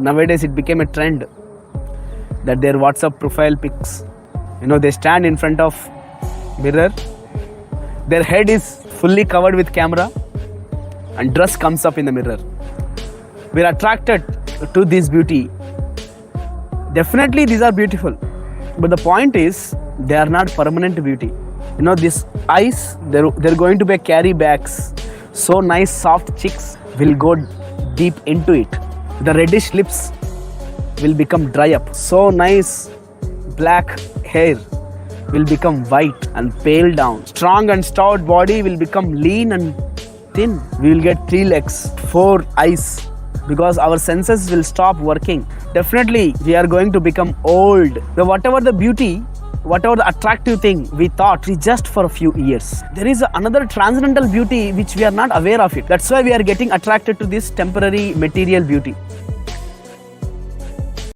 Nowadays it became a trend that their WhatsApp profile pics, they stand in front of mirror, their head is fully covered with camera and dress comes up in the mirror. We are attracted to this beauty. Definitely these are beautiful, but the point is they are not permanent beauty. These eyes, they're going to be carry backs. So nice soft cheeks will go deep into it. The reddish lips will become dry up. So nice black hair will become white and pale down. Strong and stout body will become lean and thin. We will get 3 legs, 4 eyes, because our senses will stop working. Definitely we are going to become old. Whatever the beauty, whatever the attractive thing we thought is just for a few years, there is another transcendental beauty which we are not aware of it. That's why we are getting attracted to this temporary material beauty.